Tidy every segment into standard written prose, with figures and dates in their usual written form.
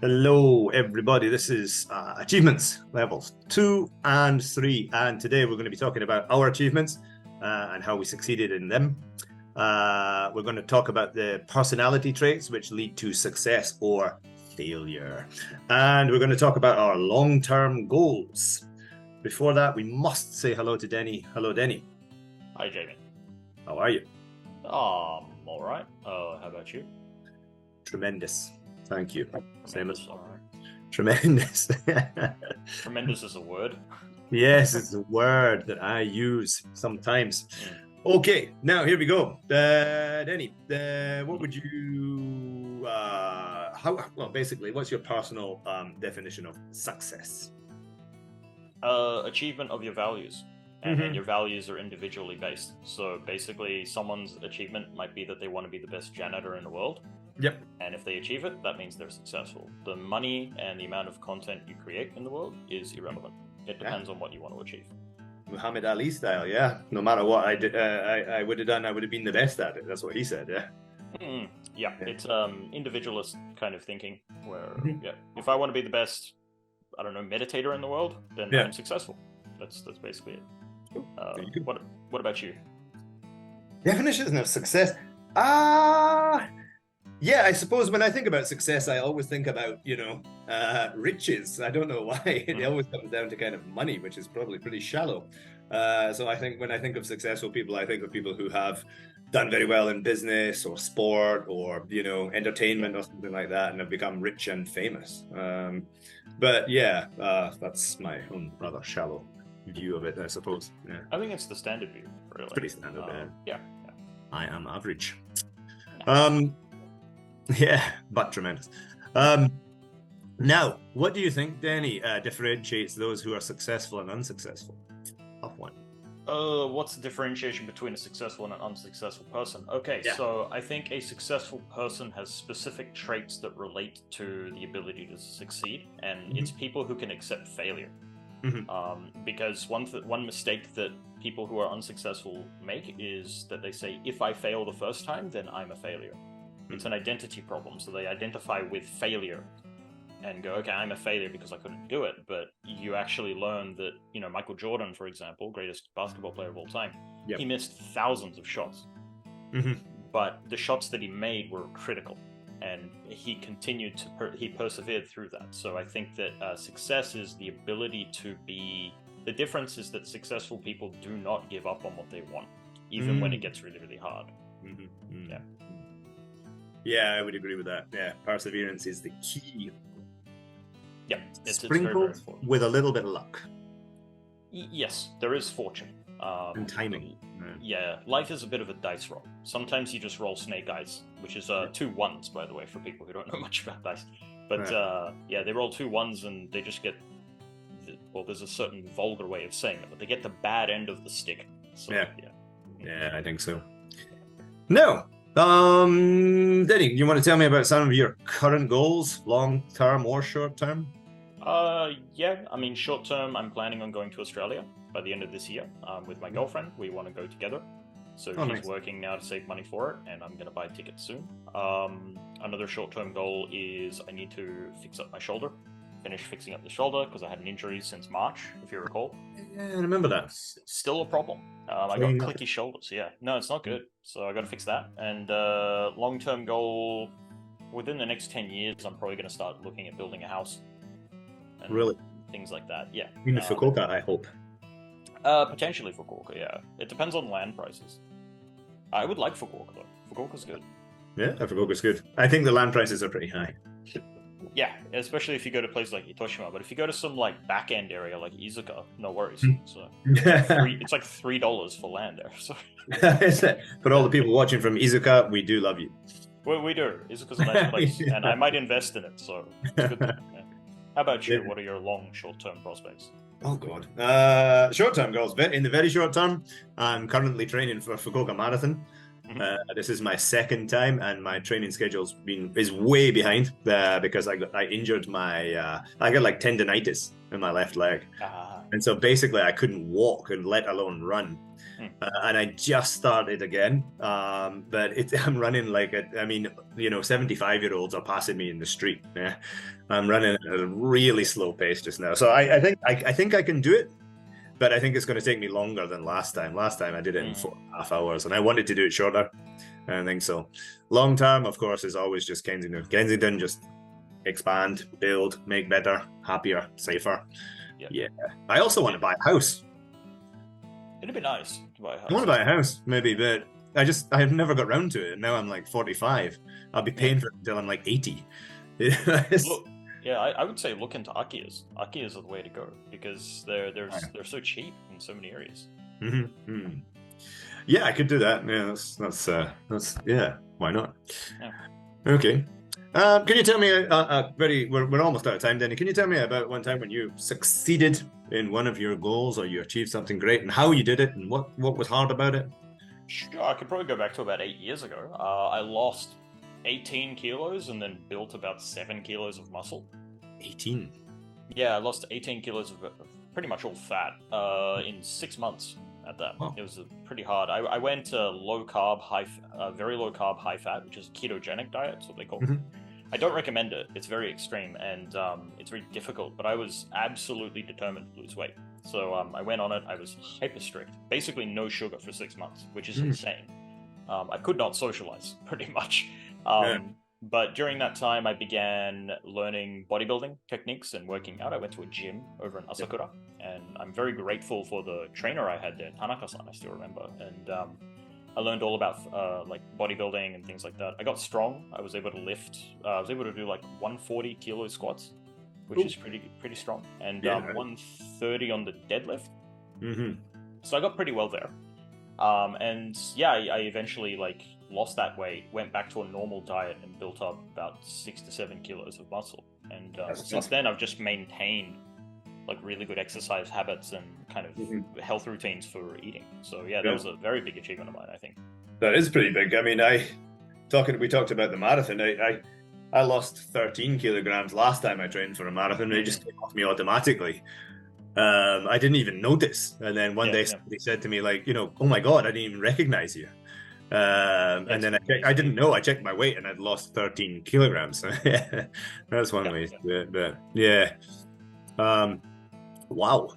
Hello, everybody. This is achievements levels 2 and 3. And today we're going to be talking about our achievements and how we succeeded in them. We're going to talk about the personality traits which lead to success or failure. And we're going to talk about our long-term goals. Before that, we must say hello to Denny. Hello, Denny. Hi, Jamie. How are you? All right. How about you? Tremendous. Thank you. Same as All right. tremendous. Tremendous is a word. Yes, it's a word that I use sometimes. Okay, now here we go. Denny, what would you, basically, what's your personal definition of success? Achievement of your values. And your values are individually based. So basically, someone's achievement might be that they want to be the best janitor in the world. Yep. And if they achieve it, that means they're successful. The money and the amount of content you create in the world is irrelevant. It depends on what you want to achieve. Muhammad Ali style, yeah. No matter what I did, I would have done, I would have been the best at it. That's what he said, yeah. Yeah, it's individualist kind of thinking where, if I want to be the best, I don't know, meditator in the world, then I'm successful. That's basically it. What about you? Definition of success? Yeah, I suppose when I think about success, I always think about, riches. I don't know why. It always comes down to kind of money, which is probably pretty shallow. So I think when I think of successful people, I think of people who have done very well in business or sport or, entertainment or something like that and have become rich and famous. But yeah, that's my own rather shallow view of it, I suppose. Yeah. I think it's the standard view, really. It's pretty standard, yeah. I am average. Yeah, but tremendous. Now, what do you think, Danny, differentiates those who are successful and unsuccessful? Tough one. What's the differentiation between a successful and an unsuccessful person? Okay, so I think a successful person has specific traits that relate to the ability to succeed, and it's people who can accept failure. Because one mistake that people who are unsuccessful make is that they say, if I fail the first time, then I'm a failure. It's an identity problem. So they identify with failure and go, okay, I'm a failure because I couldn't do it. But you actually learn that, Michael Jordan, for example, greatest basketball player of all time, he missed thousands of shots. But the shots that he made were critical. And he continued he persevered through that. So I think that success is the ability to be, the difference is that successful people do not give up on what they want, even when it gets really, really hard. Yeah, I would agree with that. Yeah, perseverance is the key. Yeah, it's sprinkled with a little bit of luck. Yes, there is fortune. And timing. Yeah, life is a bit of a dice roll. Sometimes you just roll snake eyes, which is 2 ones, by the way, for people who don't know much about dice. But they roll 2 ones and they just get, there's a certain vulgar way of saying it, but they get the bad end of the stick. So, yeah, I think so. No. Denny, you want to tell me about some of your current goals, long-term or short-term? Short-term, I'm planning on going to Australia by the end of this year with my girlfriend. We want to go together. So she's working now to save money for it, and I'm going to buy tickets soon. Another short-term goal is I need to fix up my shoulder. Finish fixing up the shoulder because I had an injury since March, if you recall. Yeah, I remember that. Still a problem. I got clicky shoulders, No, it's not good. So I got to fix that. And long-term goal, within the next 10 years, I'm probably going to start looking at building a house. And really? Things like that, yeah. In Fukuoka, I hope. Potentially Fukuoka, yeah. It depends on land prices. I would like Fukuoka, though. Fukuoka's good. Yeah, Fukuoka's good. I think the land prices are pretty high. Yeah, especially if you go to places like Itoshima. But if you go to some back end area like Izuka, no worries. So it's like $3 for land there. So for all the people watching from Izuka, we do love you. Well, we do. Izuka's a nice place, and I might invest in it. So it's good. How about you? What are your long, short-term prospects? Oh God, short-term goals. In the very short term, I'm currently training for Fukuoka Marathon. This is my second time, and my training schedule's is way behind because I injured my I got like tendonitis in my left leg, and so basically I couldn't walk and let alone run. And I just started again, but I'm running like 75-year-olds are passing me in the street. Yeah, I'm running at a really slow pace just now. So I think I can do it, but I think it's going to take me longer than last time. Last time I did it in 4.5 hours, and I wanted to do it shorter. I think so. Long term, of course, is always just Kensington. Kensington, just expand, build, make better, happier, safer. Yep. Yeah. I also want to buy a house. It'd be nice to buy a house. I want to buy a house, maybe, but I've never got round to it. Now I'm like 45. I'll be paying for it until I'm like 80. Look, I would say look into Akias. Akias are the way to go because they're so cheap in so many areas. Mm-hmm. Yeah, I could do that. Yeah, that's yeah. Why not? Yeah. Okay. Can you tell me we're almost out of time, Denny. Can you tell me about one time when you succeeded in one of your goals or you achieved something great and how you did it and what was hard about it? Sure, I could probably go back to about 8 years ago. I lost 18 kilos and then built about 7 kilos of muscle. 18? Yeah, I lost 18 kilos of pretty much all fat in 6 months at that. Oh. It was pretty hard. I went to low carb, very low carb, high fat, which is a ketogenic diet, that's what they call it. I don't recommend it. It's very extreme and it's very difficult, but I was absolutely determined to lose weight. So I went on it. I was hyper strict, basically no sugar for 6 months, which is insane. I could not socialize pretty much. But during that time, I began learning bodybuilding techniques and working out. I went to a gym over in Asakura, and I'm very grateful for the trainer I had there, Tanaka-san, I still remember. And I learned all about like bodybuilding and things like that. I got strong. I was able to lift. I was able to do like 140 kilo squats, which is pretty strong, and 130 on the deadlift. So I got pretty well there. And yeah, I eventually lost that weight, went back to a normal diet, and built up about 6 to 7 kilos of muscle. And since then, I've just maintained really good exercise habits and kind of health routines for eating. So yeah, that was a very big achievement of mine, I think. That is pretty big. I mean, we talked about the marathon. I lost 13 kilograms last time I trained for a marathon. It just came off me automatically. I didn't even notice. And then one day somebody said to me, oh my God, I didn't even recognize you. And then I didn't know. I checked my weight and I'd lost 13 kilograms. That's one way to do it. But yeah. Wow.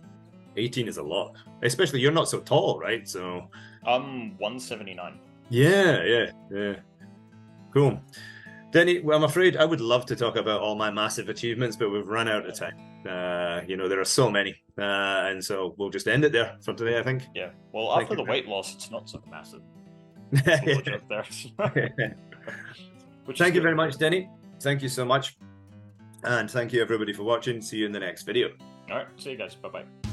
18 is a lot. Especially you're not so tall, right? So I'm 179. Yeah. Cool. Denny, well, I'm afraid I would love to talk about all my massive achievements, but we've run out of time. There are so many. And so we'll just end it there for today, I think. Yeah. Well, after the weight loss, it's not so massive. Thank you very much, Denny. Thank you so much. And thank you everybody for watching. See you in the next video. All right. See you guys. Bye-bye.